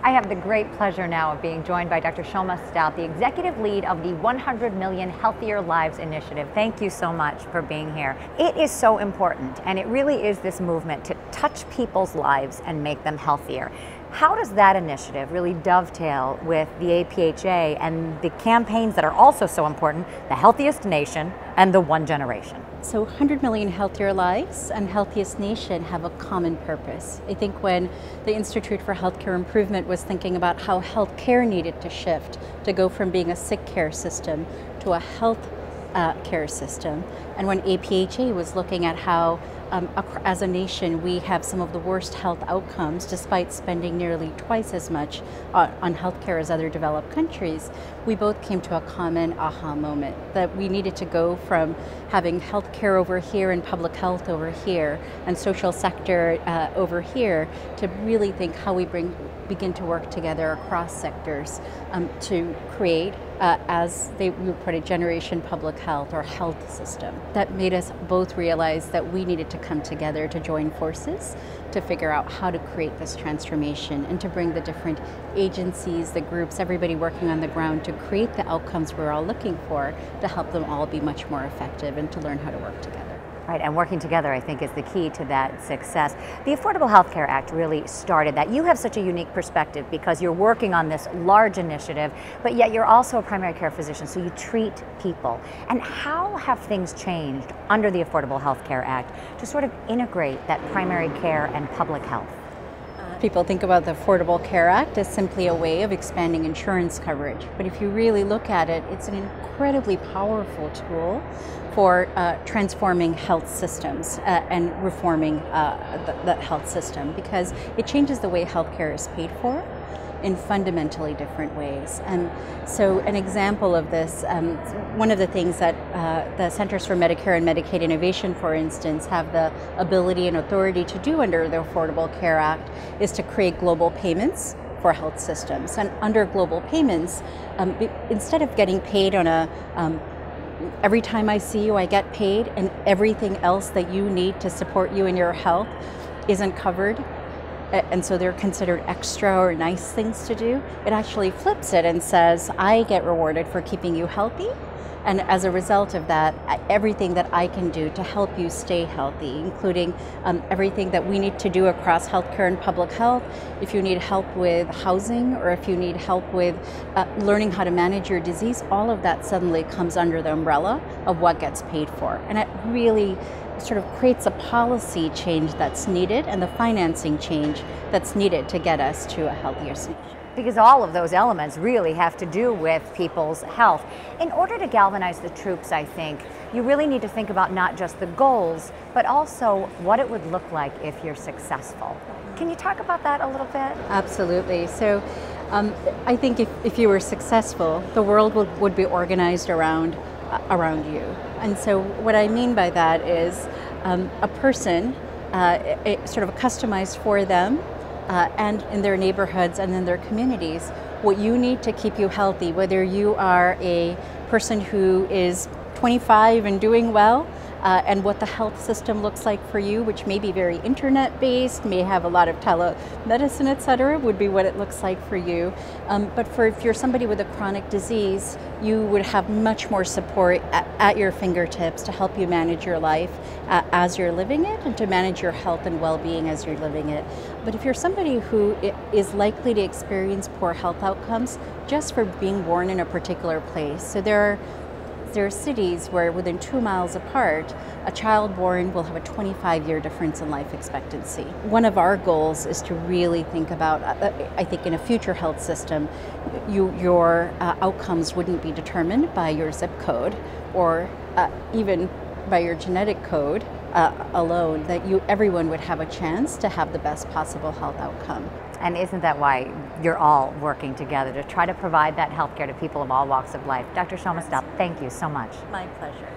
I have the great pleasure now of being joined by Dr. Soma Stout, the executive lead of the 100 Million Healthier Lives Initiative. Thank you so much for being here. It is so important, and it really is this movement to touch people's lives and make them healthier. How does that initiative really dovetail with the APHA and the campaigns that are also so important, the Healthiest Nation and the One Generation? So 100 Million Healthier Lives and Healthiest Nation have a common purpose. I think when the Institute for Healthcare Improvement was thinking about how healthcare needed to shift, to go from being a sick care system to a health care system, and when APHA was looking at how as a nation we have some of the worst health outcomes despite spending nearly twice as much on healthcare as other developed countries, we both came to a common aha moment that we needed to go from having healthcare over here and public health over here and social sector over here to really think how we begin to work together across sectors to create, as they would put it, generation public health or health system. That made us both realize that we needed to come together to join forces to figure out how to create this transformation and to bring the different agencies, the groups, everybody working on the ground to create the outcomes we're all looking for to help them all be much more effective and to learn how to work together. Right, and working together, I think, is the key to that success. The Affordable Health Care Act really started that. You have such a unique perspective because you're working on this large initiative, but yet you're also a primary care physician, so you treat people. And how have things changed under the Affordable Health Care Act to sort of integrate that primary care and public health? People think about the Affordable Care Act as simply a way of expanding insurance coverage, but if you really look at it, it's an incredibly powerful tool for transforming health systems and reforming the health system, because it changes the way healthcare is paid for in fundamentally different ways. And so an example of this, one of the things that the Centers for Medicare and Medicaid Innovation, for instance, have the ability and authority to do under the Affordable Care Act is to create global payments for health systems. And under global payments, instead of getting paid on a every time I see you I get paid and everything else that you need to support you in your health isn't covered, and so they're considered extra or nice things to do, it actually flips it and says, I get rewarded for keeping you healthy, and as a result of that, everything that I can do to help you stay healthy, including everything that we need to do across healthcare and public health. If you need help with housing or if you need help with learning how to manage your disease, all of that suddenly comes under the umbrella of what gets paid for. And it really sort of creates a policy change that's needed and the financing change that's needed to get us to a healthier nation. Because all of those elements really have to do with people's health. In order to galvanize the troops, I think, you really need to think about not just the goals, but also what it would look like if you're successful. Can you talk about that a little bit? Absolutely. So I think if you were successful, the world would be organized around you. And so what I mean by that is a person, sort of customized for them, and in their neighborhoods and in their communities, what you need to keep you healthy, whether you are a person who is 25 and doing well, and what the health system looks like for you, which may be very internet-based, may have a lot of telemedicine, etc., would be what it looks like for you. But if you're somebody with a chronic disease, you would have much more support at your fingertips to help you manage your life as you're living it and to manage your health and well-being as you're living it. But if you're somebody who is likely to experience poor health outcomes just for being born in a particular place, so there are cities where within 2 miles apart, a child born will have a 25-year difference in life expectancy. One of our goals is to really think about, I think in a future health system, your outcomes wouldn't be determined by your zip code or even by your genetic code alone, that everyone would have a chance to have the best possible health outcome. And isn't that why you're all working together to try to provide that health care to people of all walks of life? Dr. Soma Stout, thank you so much. My pleasure.